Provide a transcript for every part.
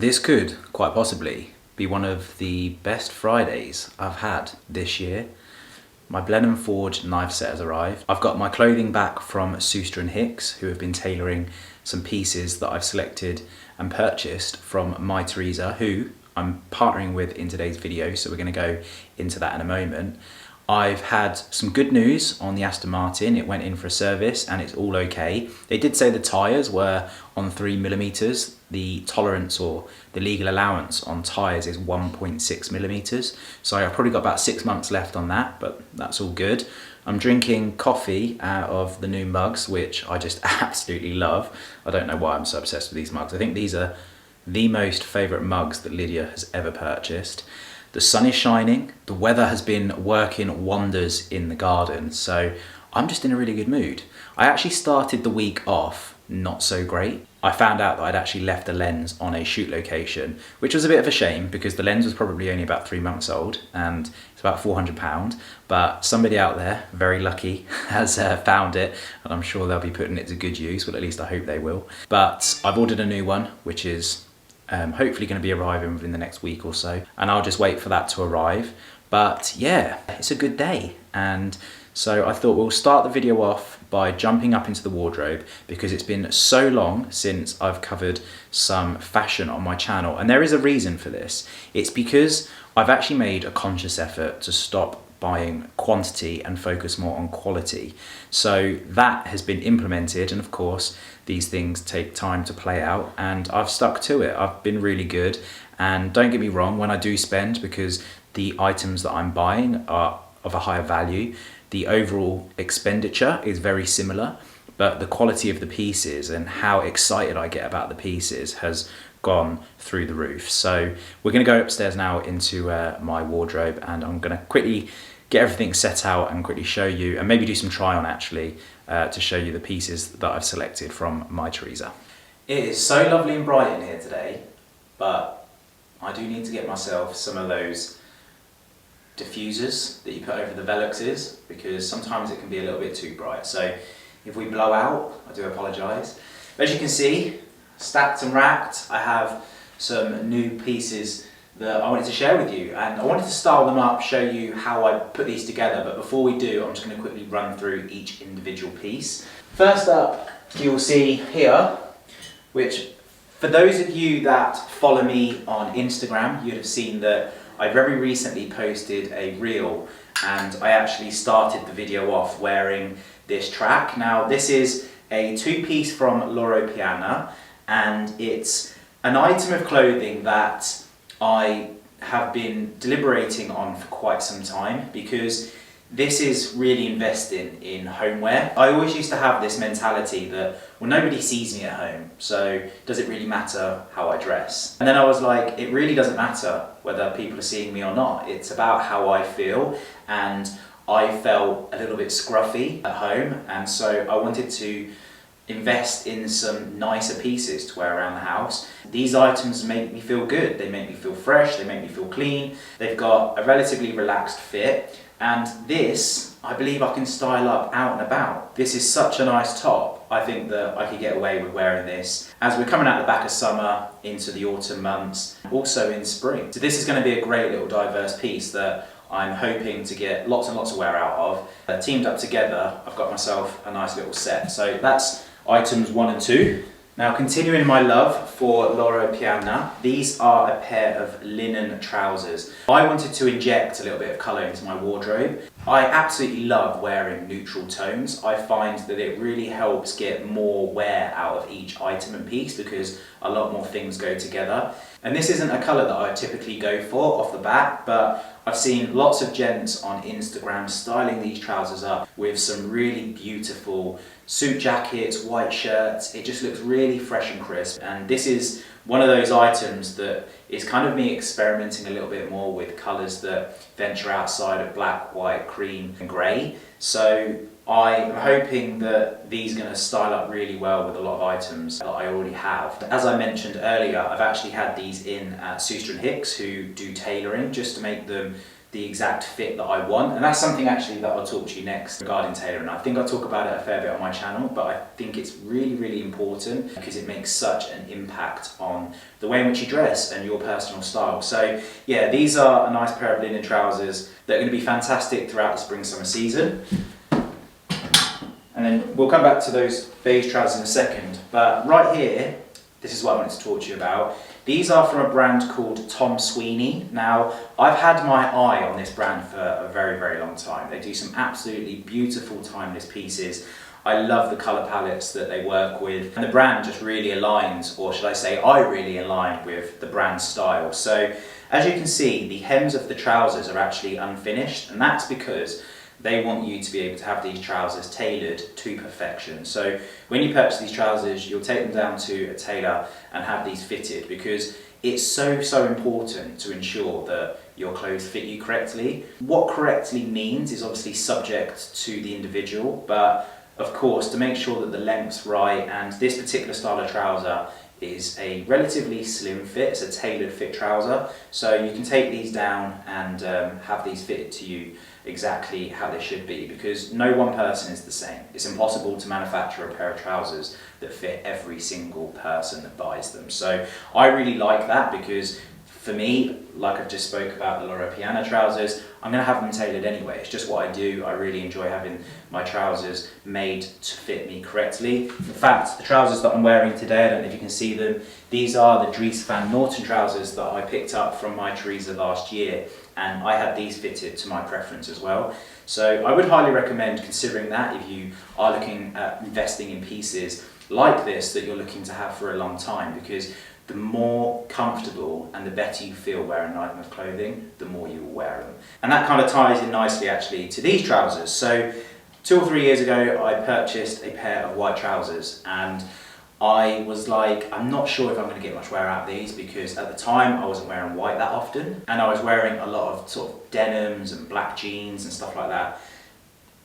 This could, quite possibly, be one of the best Fridays I've had this year. My Blenheim Forge knife set has arrived. I've got my clothing back from Schuster and Hicks, who have been tailoring some pieces that I've selected and purchased from My Theresa, who I'm partnering with in today's video, so we're going to go into that in a moment. I've had some good news on the Aston Martin. It went in for a service and it's all okay. They did say the tyres were on 3mm. The tolerance or the legal allowance on tyres is 1.6mm. So I've probably got about 6 months left on that, but that's all good. I'm drinking coffee out of the new mugs, which I just absolutely love. I don't know why I'm so obsessed with these mugs. I think these are the most favourite mugs that Lydia has ever purchased. The sun is shining, the weather has been working wonders in the garden, so I'm just in a really good mood. I actually started the week off not so great. I found out that I'd actually left the lens on a shoot location, which was a bit of a shame because the lens was probably only about 3 months old and it's about £400, but somebody out there, very lucky, has found it, and I'm sure they'll be putting it to good use, well at least I hope they will. But I've ordered a new one, which is hopefully going to be arriving within the next week or so, and I'll just wait for that to arrive. But yeah, it's a good day, and so I thought we'll start the video off by jumping up into the wardrobe because it's been so long since I've covered some fashion on my channel, and there is a reason for this. It's because I've actually made a conscious effort to stop buying quantity and focus more on quality. So that has been implemented, and of course these things take time to play out, and I've stuck to it. I've been really good, and don't get me wrong, when I do spend, because the items that I'm buying are of a higher value, the overall expenditure is very similar, but the quality of the pieces and how excited I get about the pieces has gone through the roof. So we're going to go upstairs now into my wardrobe, and I'm going to quickly get everything set out and quickly show you, and maybe do some try on actually, to show you the pieces that I've selected from My Theresa. It is so lovely and bright in here today, but I do need to get myself some of those diffusers that you put over the Veluxes, because sometimes it can be a little bit too bright. So if we blow out, I do apologise. As you can see, stacked and racked, I have some new pieces that I wanted to share with you, and I wanted to style them up, show you how I put these together, but before we do, I'm just going to quickly run through each individual piece. First up, you'll see here, which for those of you that follow me on Instagram, you'd have seen that I very recently posted a reel, and I actually started the video off wearing this track. Now this is a two-piece from Loro Piana, and it's an item of clothing that I have been deliberating on for quite some time, because this is really investing in homeware. I always used to have this mentality that, well, nobody sees me at home, so does it really matter how I dress? And then I was like, it really doesn't matter whether people are seeing me or not. It's about how I feel, and I felt a little bit scruffy at home, and so I wanted to invest in some nicer pieces to wear around the house. These items make me feel good, they make me feel fresh, they make me feel clean, they've got a relatively relaxed fit, and this, I believe I can style up out and about. This is such a nice top. I think that I could get away with wearing this as we're coming out the back of summer into the autumn months, also in spring. So this is going to be a great little diverse piece that I'm hoping to get lots and lots of wear out of. Teamed up together, I've got myself a nice little set. So that's items 1 and 2. Now, continuing my love for Loro Piana, these are a pair of linen trousers. I wanted to inject a little bit of colour into my wardrobe. I absolutely love wearing neutral tones. I find that it really helps get more wear out of each item and piece because a lot more things go together. And this isn't a colour that I typically go for off the bat, but I've seen lots of gents on Instagram styling these trousers up with some really beautiful suit jackets, white shirts. It just looks really fresh and crisp, and this is one of those items that is kind of me experimenting a little bit more with colours that venture outside of black, white, cream and grey. So I'm hoping that these are going to style up really well with a lot of items that I already have. As I mentioned earlier, I've actually had these in at Schuster and Hicks, who do tailoring, just to make them the exact fit that I want, and that's something actually that I'll talk to you next regarding tailoring. I think I talk about it a fair bit on my channel, but I think it's really important because it makes such an impact on the way in which you dress and your personal style. So yeah, these are a nice pair of linen trousers that are going to be fantastic throughout the spring summer season. And then we'll come back to those beige trousers in a second, but right here, this is what I wanted to talk to you about. These are from a brand called Tom Sweeney. Now, I've had my eye on this brand for a very long time. They do some absolutely beautiful timeless pieces. I love the colour palettes that they work with, and the brand just really aligns, or should I say, I really align with the brand style. So, as you can see, the hems of the trousers are actually unfinished, and that's because they want you to be able to have these trousers tailored to perfection. So when you purchase these trousers, you'll take them down to a tailor and have these fitted, because it's so important to ensure that your clothes fit you correctly. What correctly means is obviously subject to the individual, but of course, to make sure that the length's right, and this particular style of trouser is a relatively slim fit, it's a tailored fit trouser, so you can take these down and have these fitted to you exactly how they should be, because no one person is the same. It's impossible to manufacture a pair of trousers that fit every single person that buys them. So I really like that, because for me, like I've just spoke about the Loro Piana trousers, I'm going to have them tailored anyway. It's just what I do. I really enjoy having my trousers made to fit me correctly. In fact, the trousers that I'm wearing today, I don't know if you can see them, these are the Dries Van Noten trousers that I picked up from My Theresa last year, and I had these fitted to my preference as well. So I would highly recommend considering that if you are looking at investing in pieces like this that you're looking to have for a long time, because the more comfortable and the better you feel wearing an item of clothing, the more you will wear them. And that kind of ties in nicely actually to these trousers. So 2 or 3 years ago, I purchased a pair of white trousers, and I was like, I'm not sure if I'm going to get much wear out of these, because at the time I wasn't wearing white that often, and I was wearing a lot of sort of denims and black jeans and stuff like that.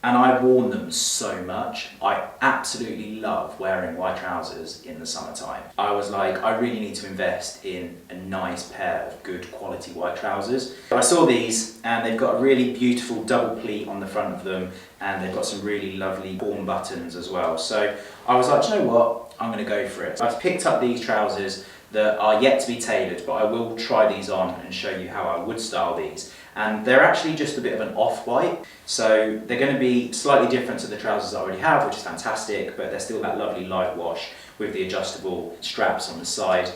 And I've worn them so much. I absolutely love wearing white trousers in the summertime. I was like, I really need to invest in a nice pair of good quality white trousers. I saw these, and they've got a really beautiful double pleat on the front of them, and they've got some really lovely horn buttons as well. So I was like, do you know what? I'm gonna go for it. I've picked up these trousers that are yet to be tailored, but I will try these on and show you how I would style these. And they're actually just a bit of an off-white, so they're going to be slightly different to the trousers I already have, which is fantastic, but they're still that lovely light wash with the adjustable straps on the side.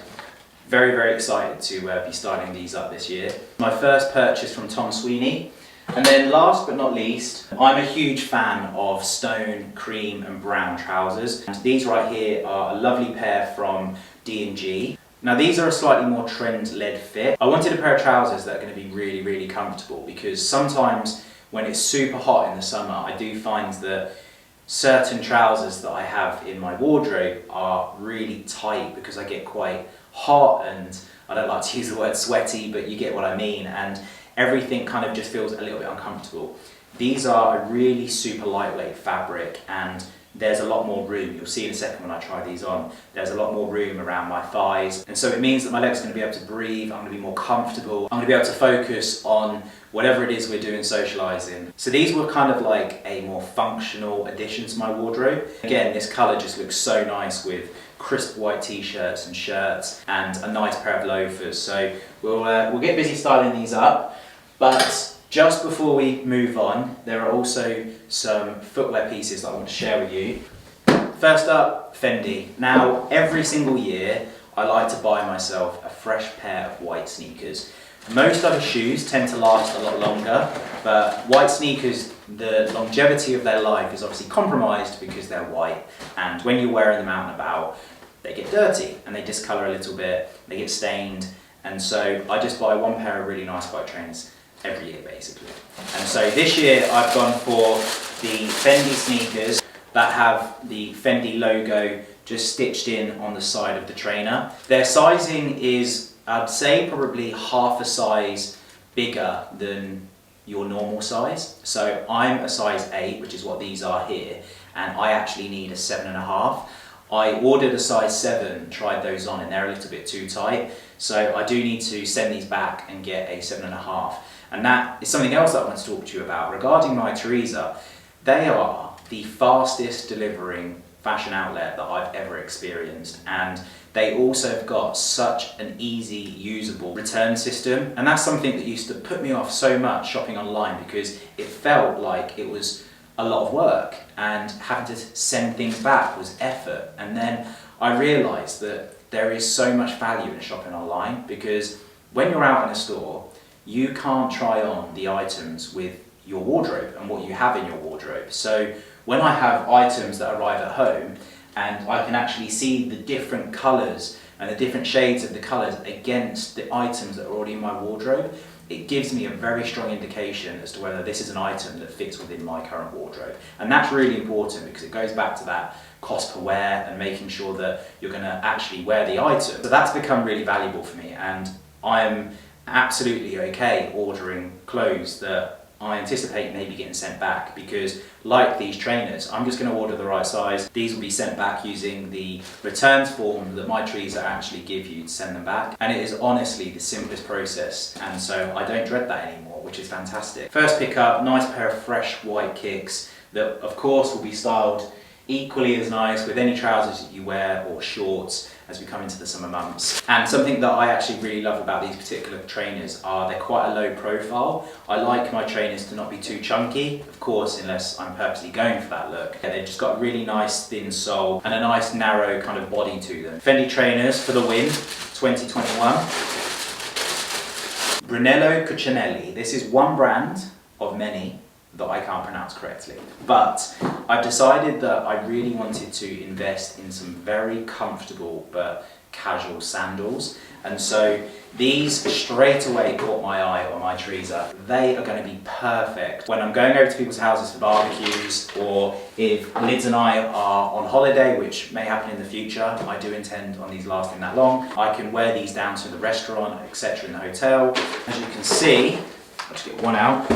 Very excited to be styling these up this year. My first purchase from Tom Sweeney. And then last but not least, I'm a huge fan of stone, cream and brown trousers. And these right here are a lovely pair from D&G. Now these are a slightly more trend-led fit. I wanted a pair of trousers that are going to be really comfortable, because sometimes when it's super hot in the summer, I do find that certain trousers that I have in my wardrobe are really tight because I get quite hot, and I don't like to use the word sweaty, but you get what I mean, and everything kind of just feels a little bit uncomfortable. These are a really super lightweight fabric, and there's a lot more room. You'll see in a second when I try these on, there's a lot more room around my thighs, and so it means that my legs are going to be able to breathe, I'm going to be more comfortable, I'm going to be able to focus on whatever it is we're doing socialising. So these were kind of like a more functional addition to my wardrobe. Again, this colour just looks so nice with crisp white t-shirts and shirts and a nice pair of loafers. So we'll get busy styling these up, but just before we move on, there are also some footwear pieces that I want to share with you. First up, Fendi. Now, every single year, I like to buy myself a fresh pair of white sneakers. Most other shoes tend to last a lot longer, but white sneakers, the longevity of their life is obviously compromised because they're white, and when you're wearing them out and about, they get dirty and they discolour a little bit, they get stained, and so I just buy one pair of really nice white trainers every year basically. And so this year I've gone for the Fendi sneakers that have the Fendi logo just stitched in on the side of the trainer. Their sizing is, I'd say, probably half a size bigger than your normal size. So I'm a size 8, which is what these are here, and I actually need a 7.5. I ordered a size 7, tried those on, and they're a little bit too tight. So I do need to send these back and get a 7.5. And that is something else that I want to talk to you about. Regarding My Theresa, they are the fastest delivering fashion outlet that I've ever experienced, and they also have got such an easy, usable return system. And that's something that used to put me off so much shopping online, because it felt like it was a lot of work and having to send things back was effort. And then I realised that there is so much value in shopping online, because when you're out in a store, you can't try on the items with your wardrobe and what you have in your wardrobe. So when I have items that arrive at home and I can actually see the different colours and the different shades of the colours against the items that are already in my wardrobe, it gives me a very strong indication as to whether this is an item that fits within my current wardrobe. And that's really important, because it goes back to that cost per wear and making sure that you're going to actually wear the item. So that's become really valuable for me, and I'm absolutely okay ordering clothes that I anticipate maybe getting sent back, because like these trainers, I'm just going to order the right size. These will be sent back using the returns form that My Theresa actually give you to send them back. And it is honestly the simplest process, and so I don't dread that anymore, which is fantastic. First pick up, nice pair of fresh white kicks that of course will be styled equally as nice with any trousers that you wear or shorts as we come into the summer months. And something that I actually really love about these particular trainers are they're quite a low profile. I like my trainers to not be too chunky, of course, unless I'm purposely going for that look. They've just got a really nice thin sole and a nice narrow kind of body to them. Fendi trainers for the win, 2021. Brunello Cucinelli. This is one brand of many that I can't pronounce correctly. But I've decided that I really wanted to invest in some very comfortable but casual sandals. And so these straight away caught my eye on My Theresa. They are going to be perfect when I'm going over to people's houses for barbecues, or if Lids and I are on holiday, which may happen in the future. I do intend on these lasting that long. I can wear these down to the restaurant, etc. in the hotel. As you can see, I'll just get one out.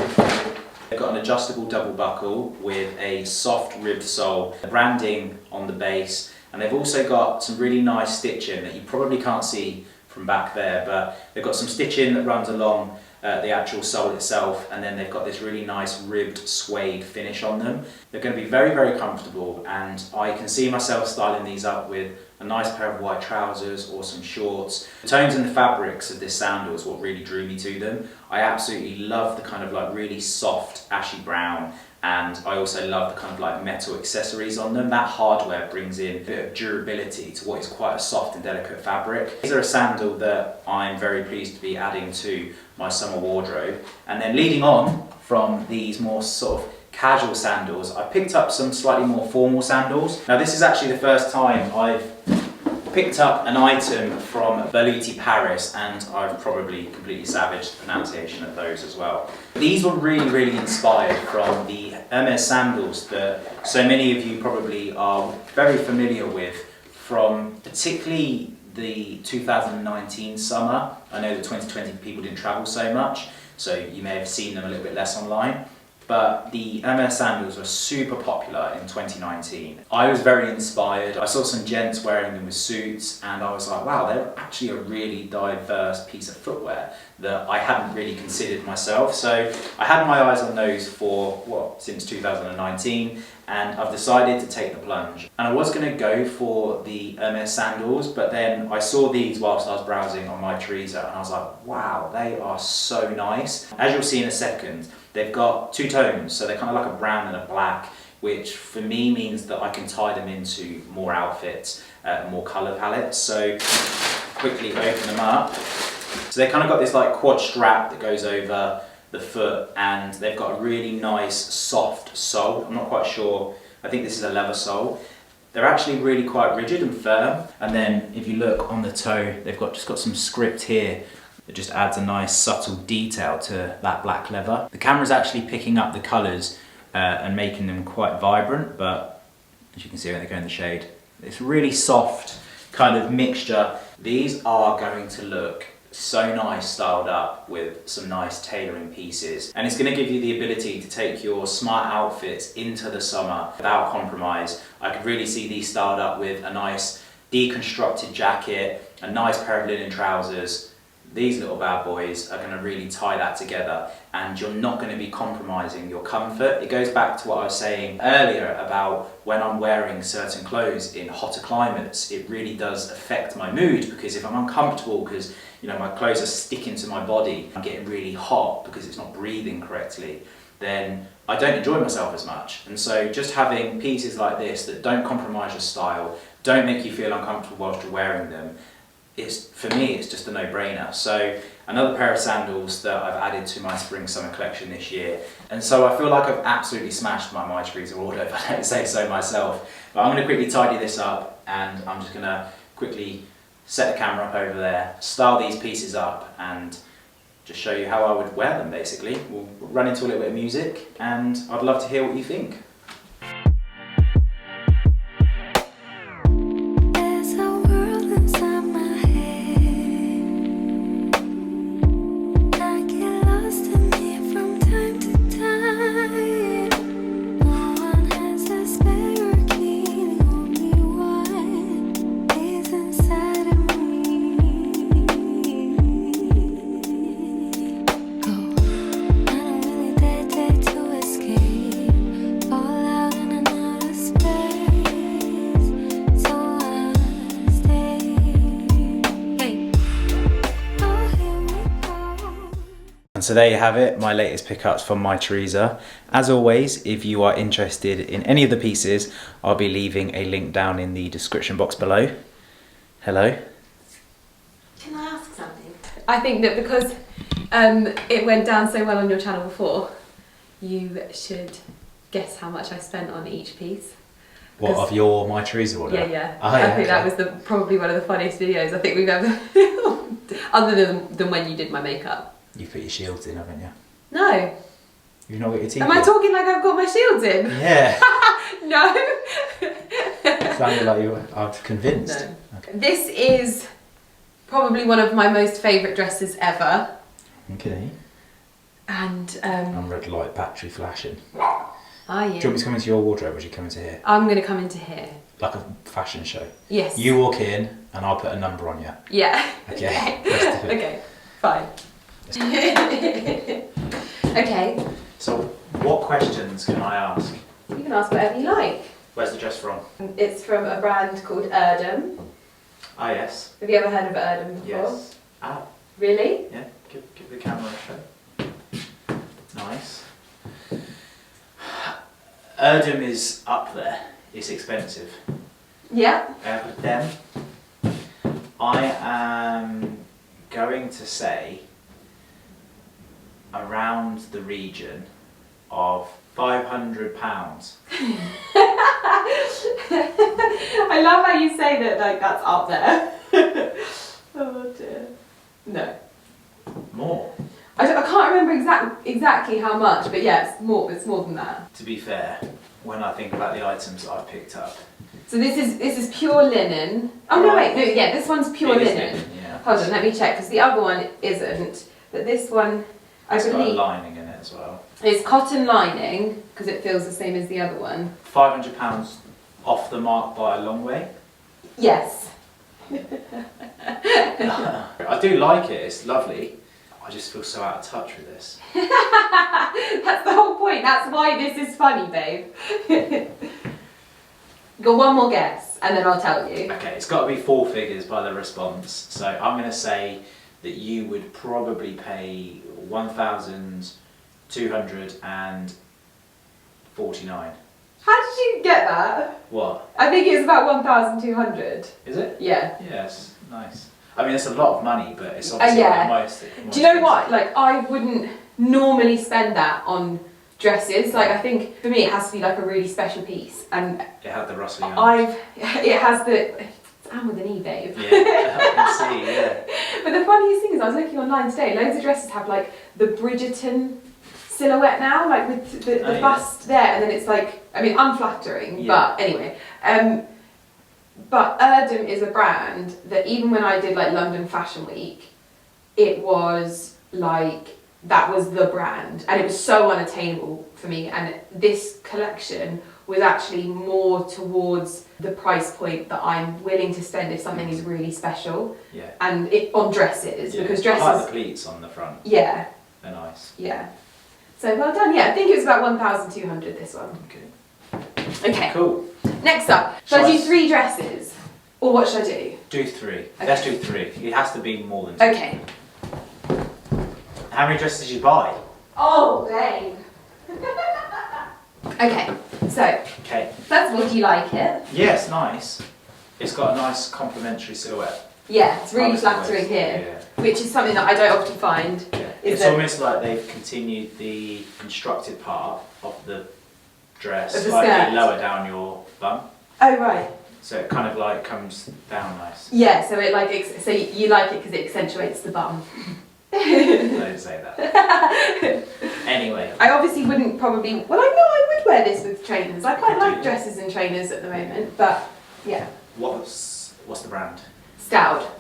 They've got an adjustable double buckle with a soft ribbed sole, branding on the base, and they've also got some really nice stitching that you probably can't see from back there, but they've got some stitching that runs along the actual sole itself, and then they've got this really nice ribbed suede finish on them. They're going to be very, very comfortable, and I can see myself styling these up with a nice pair of white trousers or some shorts. The tones and the fabrics of this sandal is what really drew me to them. I absolutely love the kind of like really soft ashy brown, and I also love the kind of like metal accessories on them. That hardware brings in a bit of durability to what is quite a soft and delicate fabric. These are a sandal that I'm very pleased to be adding to my summer wardrobe. And then leading on from these more sort of casual sandals, I picked up some slightly more formal sandals. Now this is actually the first time I've picked up an item from Berluti Paris, and I've probably completely savaged the pronunciation of those as well. These were really, really inspired from the Hermes sandals that so many of you probably are very familiar with from particularly the 2019 summer. I know that 2020 people didn't travel so much, so you may have seen them a little bit less online. But the Hermes sandals were super popular in 2019. I was very inspired. I saw some gents wearing them with suits, and I was like, wow, they're actually a really diverse piece of footwear that I hadn't really considered myself. So I had my eyes on those for, since 2019, and I've decided to take the plunge. And I was going to go for the Hermes sandals, but then I saw these whilst I was browsing on My Theresa, and I was like, wow, they are so nice. As you'll see in a second, they've got two tones, so they're kind of like a brown and a black, which for me means that I can tie them into more outfits, more colour palettes. So quickly open them up. So they kind of got this like quad strap that goes over the foot, and they've got a really nice soft sole. I'm not quite sure, I think this is a leather sole. They're actually really quite rigid and firm. And then if you look on the toe, they've just got some script here. It just adds a nice subtle detail to that black leather. The camera's actually picking up the colours and making them quite vibrant, but as you can see when they go in the shade, it's really soft kind of mixture. These are going to look so nice styled up with some nice tailoring pieces, and it's going to give you the ability to take your smart outfits into the summer without compromise. I could really see these styled up with a nice deconstructed jacket, a nice pair of linen trousers. these little bad boys are going to really tie that together, and you're not going to be compromising your comfort. It goes back to what I was saying earlier about when I'm wearing certain clothes in hotter climates, it really does affect my mood, because if I'm uncomfortable because my clothes are sticking to my body, I'm getting really hot because it's not breathing correctly, then I don't enjoy myself as much. And so just having pieces like this that don't compromise your style, don't make you feel uncomfortable whilst you're wearing them, for me, it's just a no-brainer. So another pair of sandals that I've added to my spring-summer collection this year. And so I feel like I've absolutely smashed my Theresa order, if I don't say so myself. But I'm going to quickly tidy this up, and I'm just going to quickly set the camera up over there, style these pieces up, and just show you how I would wear them, basically. We'll run into a little bit of music, and I'd love to hear what you think. So there you have it, my latest pickups from My Theresa. As always, if you are interested in any of the pieces, I'll be leaving a link down in the description box below. Hello? Can I ask something? I think that because it went down so well on your channel before, you should guess how much I spent on each piece. What, of your My Theresa order? Yeah. Oh, yeah, I think that was probably one of the funniest videos I think we've ever filmed, other than when you did my makeup. You put your shields in, haven't you? No. You've not got your teeth Am I talking like I've got my shields in? Yeah. No. Sounded like you were convinced. No. Okay. This is probably one of my most favourite dresses ever. Okay. And I'm red light battery flashing. Are you? Do you want me to come into your wardrobe, or would you come into here? I'm going to come into here. Like a fashion show? Yes. You walk in and I'll put a number on you. Yeah. Okay. Let's do it. Okay, fine. Okay. So, what questions can I ask? You can ask whatever you like. Where's the dress from? It's from a brand called Erdem. Ah, yes. Have you ever heard of Erdem before? Yes. Ah. Really? Yeah, give the camera a show. Nice. Erdem is up there. It's expensive. Yeah. Erdem. I am going to say around the region of £500. I love how you say that, like that's up there. Oh dear. No. More. I can't remember exactly how much, but yeah, it's more than that. To be fair, when I think about the items that I've picked up. So this is pure linen. Oh no, wait, no, yeah, this one's pure linen. Yeah. Hold on, let me check, because the other one isn't. But this one, It's got a lining in it as well. It's cotton lining, because it feels the same as the other one. £500 off the mark by a long way. Yes. I do like it, it's lovely. I just feel so out of touch with this. That's the whole point, that's why this is funny, babe. Got one more guess, and then I'll tell you. Okay, it's got to be 4 figures by the response. So I'm going to say that you would probably pay £1,249. How did you get that? What? I think it's about 1,200. Is it? Yeah. Yes, nice. I mean, it's a lot of money, but it's obviously yeah. one of the most. Do you know what? Like, I wouldn't normally spend that on dresses. Like, I think for me it has to be like a really special piece, and it had the rustling on. It has the. I'm with an E, babe. Yeah, I can see. Yeah. But the funniest thing is, I was looking online today. Loads of dresses have like the Bridgerton silhouette now, like with the bust there, and then it's like, I mean, unflattering, but anyway. But Erdem is a brand that even when I did like London Fashion Week, it was like, that was the brand, and it was so unattainable for me, and this collection was actually more towards the price point that I'm willing to spend if something is really special. Yeah. And on dresses, because I dresses. like the pleats on the front. Yeah. They're nice. Yeah. So well done. Yeah, I think it was about 1,200 this one. Okay. Okay. Cool. Next up, should I do 3 dresses? Or what should I do? Do 3. Okay. Let's do 3. It has to be more than 2. Okay. How many dresses did you buy? Oh, dang. Okay, so, Okay. first of all, do you like it? Yeah, it's nice. It's got a nice complementary silhouette. Yeah, it's really Nice flattering silhouette. here, which is something that I don't often find. Yeah. Is It's that almost like they've continued the constructed part of the dress Of the slightly skirt. lower down your bum. Oh, right. So it kind of like comes down nice. Yeah, so it like so you like it because it accentuates the bum. Don't say that. Anyway. I obviously wouldn't probably. Well, I know I would wear this with trainers. I quite Could like do. dresses and trainers at the moment, but yeah. What's the brand? Stout.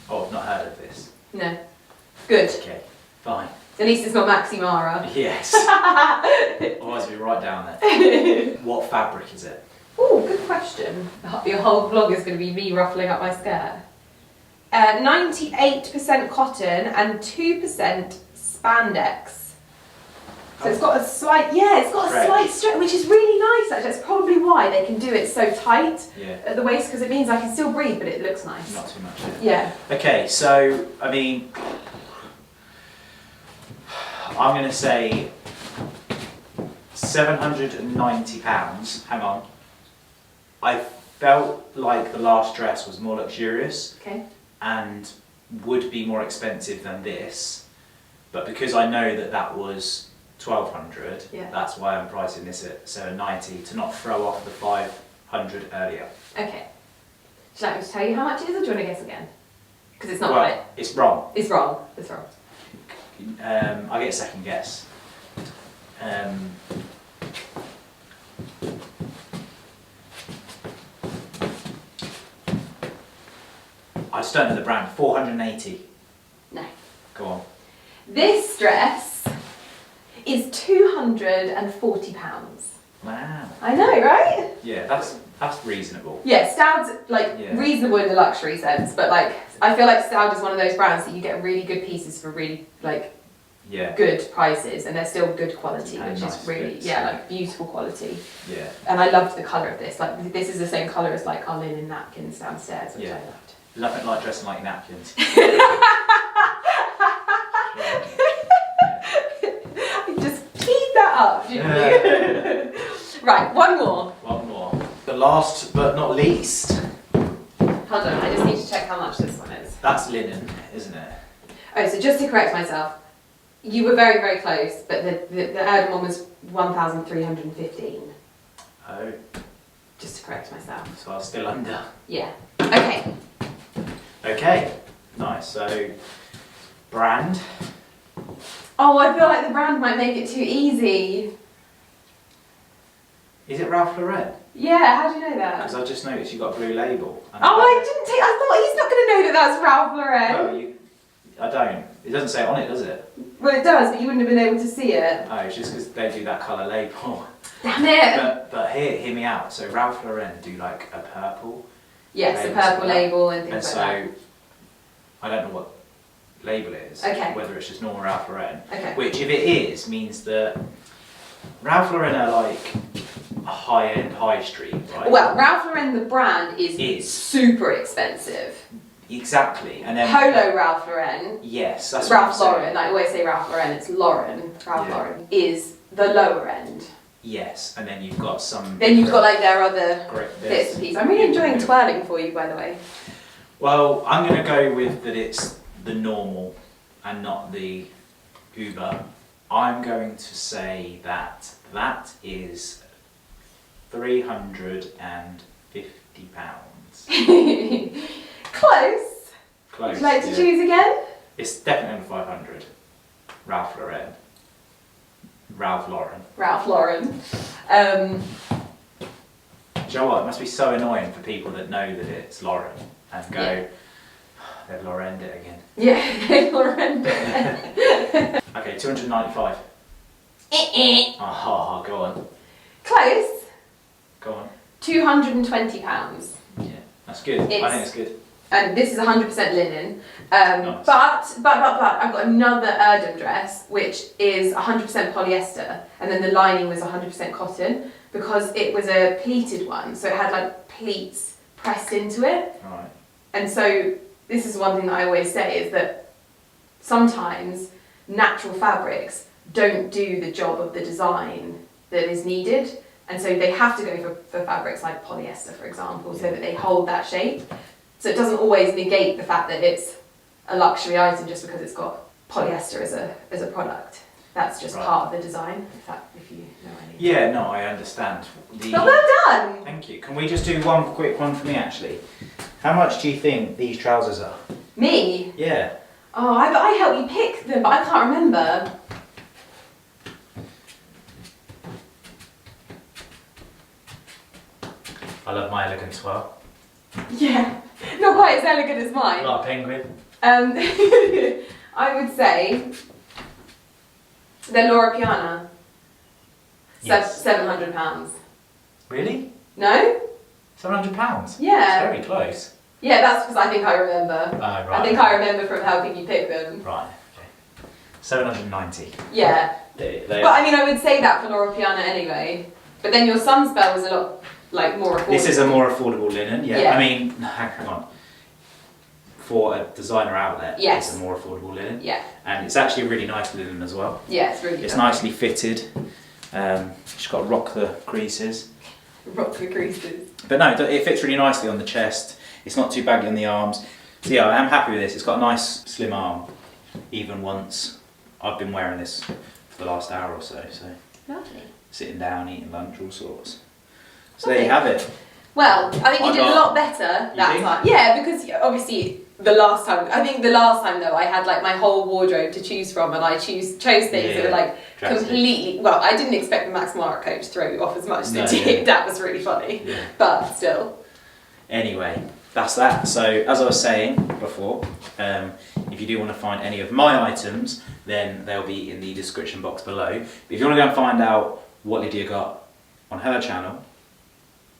Oh, I've not heard of this. No. Good. Okay, fine. At least it's not Maxi Mara. Yes. Otherwise it'd be right down there. What fabric is it? Oh, good question. Your whole vlog is going to be me ruffling up my skirt. 98% cotton and 2% spandex. So it's got a slight, it's got a slight stretch, which is really nice actually. That's probably why they can do it so tight at the waist, because it means I can still breathe, but it looks nice. Not too much. Yeah. Okay, so, I mean, I'm going to say £790. Hang on. I felt like the last dress was more luxurious. Okay. And would be more expensive than this, but because I know that that was 1,200, that's why I'm pricing this at 790 to not throw off the 500 earlier. Okay. Would you like me to tell you how much it is, or do you want to guess again? Because it's not well, right. It's wrong. It's wrong. It's wrong. I get a second guess. I just don't know the brand. 480. No. Go on. This dress is £240. Wow. I know, right? Yeah, that's reasonable. Yeah, Stoud's like reasonable in the luxury sense, but like I feel like Stoud is one of those brands that you get really good pieces for really like good prices, and they're still good quality, and which nice is really fits, like beautiful quality. Yeah. And I loved the colour of this. Like this is the same colour as like our linen napkins downstairs, which I loved. Nothing like dressing like napkins. Just keep that up, didn't you? Right, one more. One more. The last but not least. Hold on, I just need to check how much this one is. That's linen, isn't it? Oh, so just to correct myself, you were very, very close, but the Erdem one was 1,315. Oh. Just to correct myself. So I was still under. Yeah. Okay. Okay. Nice. So, brand. Oh, I feel like the brand might make it too easy. Is it Ralph Lauren? Yeah, how do you know that? Because I just noticed you got a blue label. Oh, I didn't take. I thought he's not going to know that that's Ralph Lauren. No, I don't. It doesn't say it on it, does it? Well, it does, but you wouldn't have been able to see it. Oh, it's just because they do that colour label. Damn it! But hear me out. So Ralph Lauren do like a purple. Yes, a purple label and things like that. And so, I don't know what label it is. Okay. Whether it's just normal Ralph Lauren. Okay. Which, if it is, means that Ralph Lauren are like a high-end high street, right? Well, Ralph Lauren, the brand, is super expensive. Exactly. And then Polo Ralph Lauren. Yes, that's Ralph what I'm Lauren. I always say Ralph Lauren. It's Lauren. Ralph Lauren is the lower end. Yes, and then you've got some. Then you've got like their other bits and pieces. I'm really enjoying twirling for you, by the way. Well, I'm going to go with that it's the normal and not the Uber. I'm going to say that that is £350. Close. Close. Would you like to choose again? It's definitely under 500. Ralph Lauren. Ralph Lauren. Ralph Lauren. Do you know what? It must be so annoying for people that know that it's Lauren and go, they've Lauren'd it again. Yeah, they've Lauren'd it. Okay, 295. Oh, go on. Close. Go on. £220. Yeah, that's good. I think it's good. And this is 100% linen. Nice. But I've got another Erdem dress which is 100% polyester, and then the lining was 100% cotton because it was a pleated one, so it had like pleats pressed into it. Right. And so this is one thing that I always say is that sometimes natural fabrics don't do the job of the design that is needed, and so they have to go for fabrics like polyester, for example, so that they hold that shape. So it doesn't always negate the fact that it's a luxury item just because it's got polyester as a product. That's just part of the design, if you know anything. Yeah, no, I understand. But well done! Thank you. Can we just do one quick one for me, actually? How much do you think these trousers are? Me? Yeah. Oh, I helped you pick them, but I can't remember. I love my elegant swell. Yeah, not quite as elegant as mine. Like a penguin. I would say they're Laura Piana. Yes. £700. Really? No? £700? Yeah. It's very close. Yeah, that's because I think I remember. Oh, right. I think I remember from helping you pick them. Right, okay. 790. Yeah. But I mean, I would say that for Laura Piana anyway. But then your Sunspell was a lot more affordable. This is a more affordable linen, yeah. Yeah. I mean, hang on. For a designer outlet, yes. It's a more affordable linen. Yeah. And it's actually a really nice linen as well. Yeah, it's really It's nice. nicely fitted. Just got to rock the creases. Rock the creases. But no, it fits really nicely on the chest. It's not too baggy on the arms. So yeah, I am happy with this. It's got a nice slim arm, even once I've been wearing this for the last hour or so. So Lovely. sitting down, eating lunch, all sorts. So there you have it. Well, I think you did a lot better that time. Yeah, because obviously the last time though I had like my whole wardrobe to choose from, and I chose things that were like completely. Well, I didn't expect the Max Mara coat to throw you off as much as it did. That was really funny, but still. Anyway, that's that. So as I was saying before, if you do want to find any of my items, then they'll be in the description box below. But if you want to go and find out what Lydia got on her channel,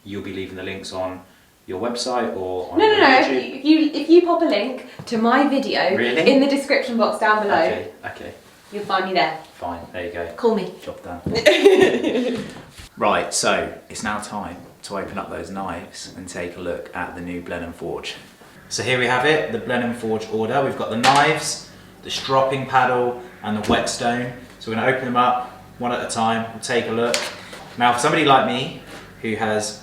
you'll be leaving the links on your website or on YouTube. If you pop a link to my video in the description box down below, okay, you'll find me there. fine, there you go. Call me. Job done. Right, so it's now time to open up those knives and take a look at the new Blenheim Forge. So here we have it, the Blenheim Forge order. We've got the knives, the stropping paddle and the whetstone. So we're going to open them up one at a time. We'll take a look. Now for somebody like me who has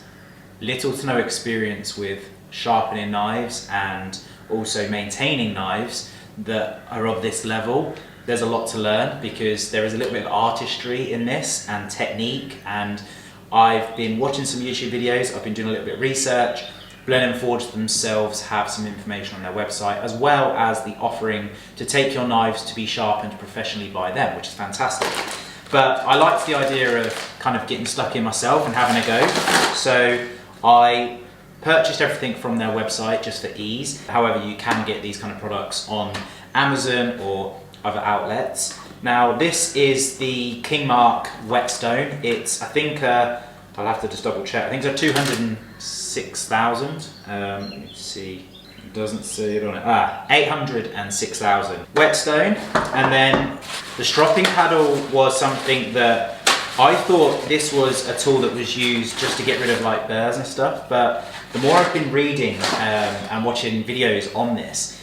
little to no experience with sharpening knives and also maintaining knives that are of this level, there's a lot to learn because there is a little bit of artistry in this and technique, and I've been watching some YouTube videos, I've been doing a little bit of research. Blenheim Forge themselves have some information on their website, as well as the offering to take your knives to be sharpened professionally by them, which is fantastic. But I liked the idea of kind of getting stuck in myself and having a go. So I purchased everything from their website just for ease. However, you can get these kind of products on Amazon or other outlets. Now this is the King Mark whetstone. It's, I think, I'll have to just double check. I think it's a 206,000. Let me see. It doesn't say it on it. 806,000 whetstone. And then the stropping paddle was something that I thought this was a tool that was used just to get rid of like burrs and stuff. But the more I've been reading and watching videos on this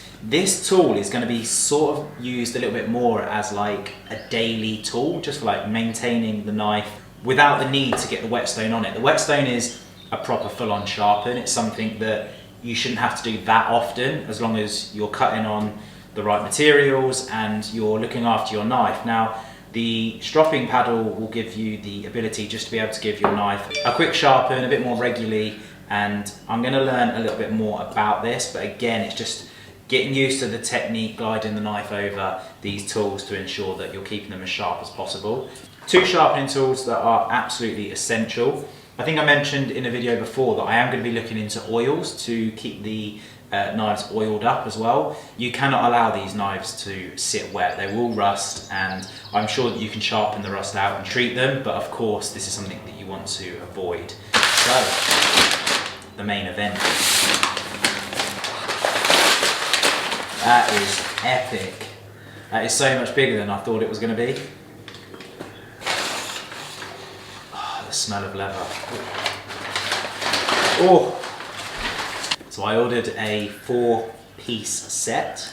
tool is going to be sort of used a little bit more as like a daily tool, just for like maintaining the knife without the need to get the whetstone on it. The whetstone is a proper full-on sharpen. It's something that you shouldn't have to do that often, as long as you're cutting on the right materials and you're looking after your knife. Now, the stropping paddle will give you the ability just to be able to give your knife a quick sharpen a bit more regularly, and I'm going to learn a little bit more about this, but again, it's just getting used to the technique, gliding the knife over these tools to ensure that you're keeping them as sharp as possible. Two sharpening tools that are absolutely essential. I think I mentioned in a video before that I am going to be looking into oils to keep the knives oiled up as well. You cannot allow these knives to sit wet, they will rust, and I'm sure that you can sharpen the rust out and treat them, but of course this is something that you want to avoid. So, the main event. That is epic. That is so much bigger than I thought it was going to be. Oh, the smell of leather. Oh. So I ordered a 4-piece set,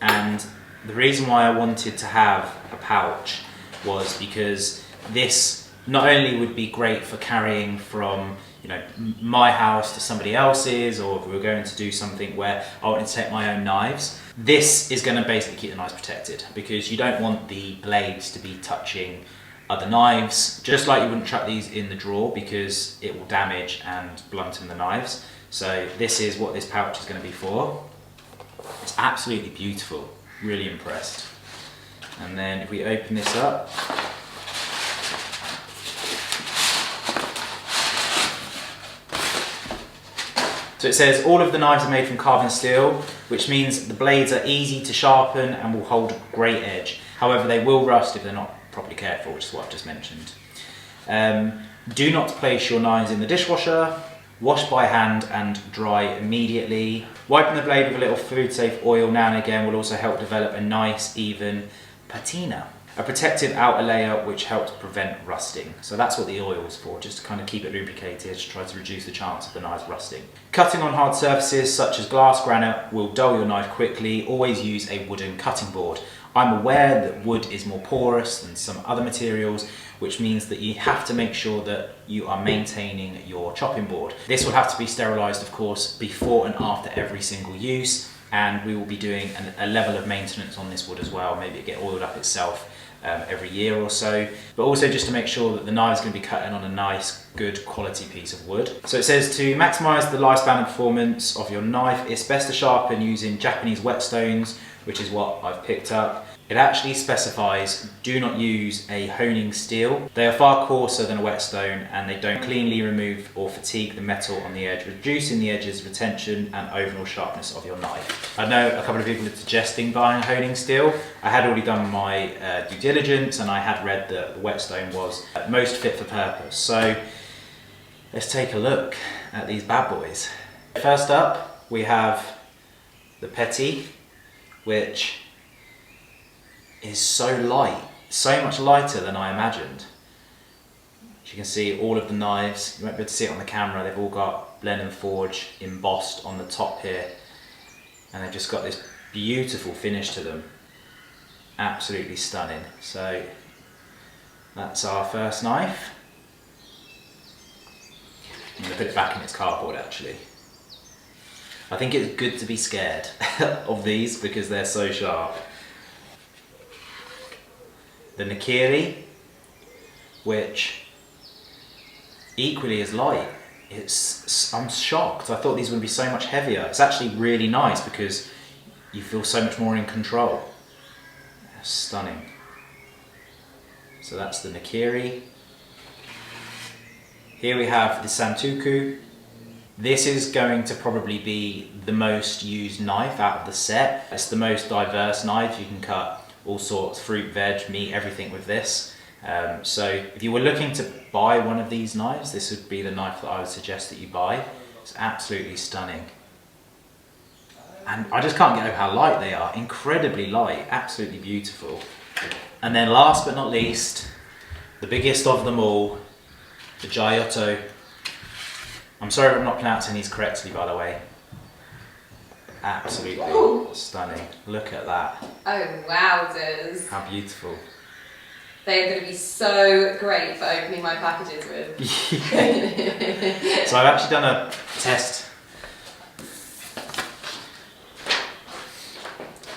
and the reason why I wanted to have a pouch was because this not only would be great for carrying from, you know, my house to somebody else's, or if we were going to do something where I wanted to take my own knives, this is going to basically keep the knives protected, because you don't want the blades to be touching other knives, just like you wouldn't chuck these in the drawer because it will damage and blunten the knives. So this is what this pouch is going to be for. It's absolutely beautiful, really impressed. And then if we open this up, so it says all of the knives are made from carbon steel, which means the blades are easy to sharpen and will hold a great edge. However, they will rust if they're not properly cared for, which is what I've just mentioned. Do not place your knives in the dishwasher. Wash by hand and dry immediately. Wiping the blade with a little food safe oil now and again will also help develop a nice even patina. A protective outer layer which helps prevent rusting. So that's what the oil is for, just to kind of keep it lubricated, to try to reduce the chance of the knives rusting. Cutting on hard surfaces such as glass, granite will dull your knife quickly. Always use a wooden cutting board. I'm aware that wood is more porous than some other materials, which means that you have to make sure that you are maintaining your chopping board. This will have to be sterilised, of course, before and after every single use, and we will be doing a level of maintenance on this wood as well. Maybe it get oiled up itself every year or so, but also just to make sure that the knife is going to be cutting on a nice, good quality piece of wood. So it says to maximise the lifespan and performance of your knife, it's best to sharpen using Japanese whetstones, which is what I've picked up. It actually specifies do not use a honing steel. They are far coarser than a whetstone and they don't cleanly remove or fatigue the metal on the edge, reducing the edge's retention and overall sharpness of your knife. I know a couple of people are suggesting buying a honing steel. I had already done my due diligence and I had read that the whetstone was most fit for purpose. So let's take a look at these bad boys. First up, we have the Petit, which is so light, so much lighter than I imagined. As you can see, all of the knives, you won't be able to see it on the camera, they've all got Blenheim Forge embossed on the top here, and they've just got this beautiful finish to them. Absolutely stunning. So that's our first knife. I'm going to put it back in its cardboard actually. I think it's good to be scared of these because they're so sharp. The Nakiri, which equally is light. I'm shocked. I thought these would be so much heavier. It's actually really nice because you feel so much more in control. Stunning. So that's the Nakiri. Here we have the Santoku. This is going to probably be the most used knife out of the set. It's the most diverse knife. You can cut all sorts, fruit, veg, meat, everything with this. So if you were looking to buy one of these knives, this would be the knife that I would suggest that you buy. It's absolutely stunning. And I just can't get over how light they are. Incredibly light, absolutely beautiful. And then last but not least, the biggest of them all, the Giotto. I'm sorry if I'm not pronouncing these correctly, by the way. Absolutely stunning. Look at that. Oh, wowzers. How beautiful. They are going to be so great for opening my packages with. So I've actually done a test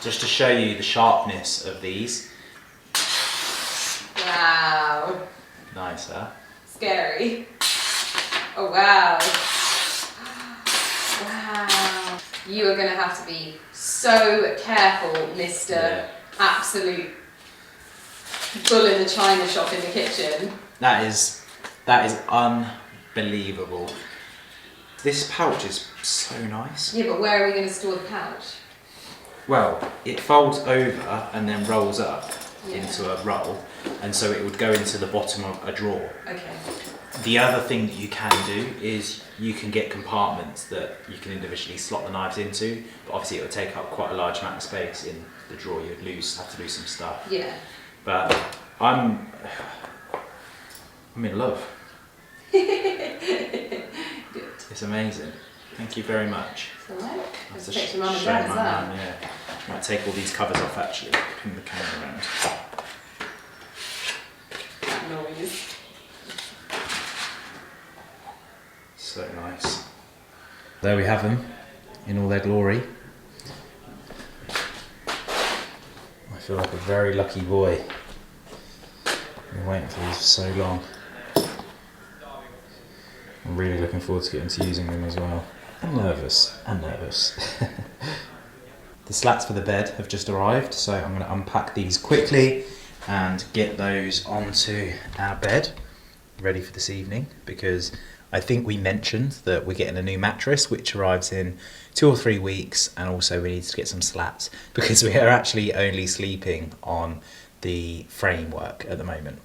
just to show you the sharpness of these. Wow. Nice, huh? Scary. Oh, wow. Wow. You are going to have to be so careful, Mr. Absolute bull in the china shop in the kitchen. That is unbelievable. This pouch is so nice. Yeah, but where are we going to store the pouch? Well, it folds over and then rolls up into a roll, and so it would go into the bottom of a drawer. Okay. The other thing that you can do is you can get compartments that you can individually slot the knives into, but obviously it would take up quite a large amount of space in the drawer. You'd have to lose some stuff. Yeah. But I'm in love. Good. It's amazing. Thank you very much. It's alright. I have to Take show your mum and my dad as well. mum, yeah. I might take all these covers off actually, pin the camera around. That noise. So nice. There we have them in all their glory. I feel like a very lucky boy. I've been waiting for these for so long. I'm really looking forward to getting to using them as well. I'm nervous. The slats for the bed have just arrived, so I'm going to unpack these quickly and get those onto our bed, ready for this evening, because I think we mentioned that we're getting a new mattress which arrives in 2 or 3 weeks, and also we need to get some slats because we are actually only sleeping on the framework at the moment.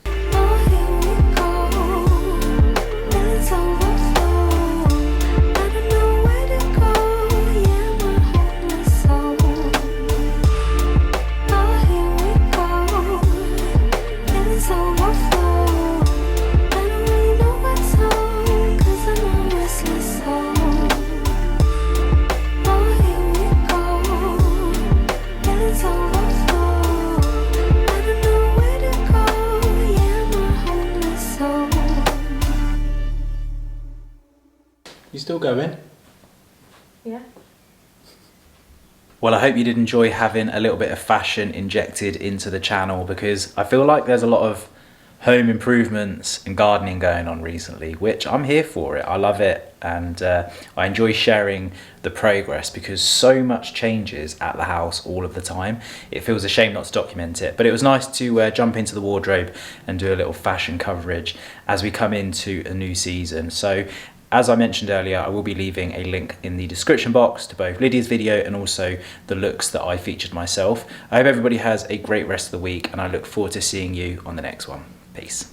You still going? Yeah. Well, I hope you did enjoy having a little bit of fashion injected into the channel, because I feel like there's a lot of home improvements and gardening going on recently, which I'm here for it. I love it, and I enjoy sharing the progress because so much changes at the house all of the time. It feels a shame not to document it, but it was nice to jump into the wardrobe and do a little fashion coverage as we come into a new season. So as I mentioned earlier, I will be leaving a link in the description box to both Lydia's video and also the looks that I featured myself. I hope everybody has a great rest of the week, and I look forward to seeing you on the next one. Peace.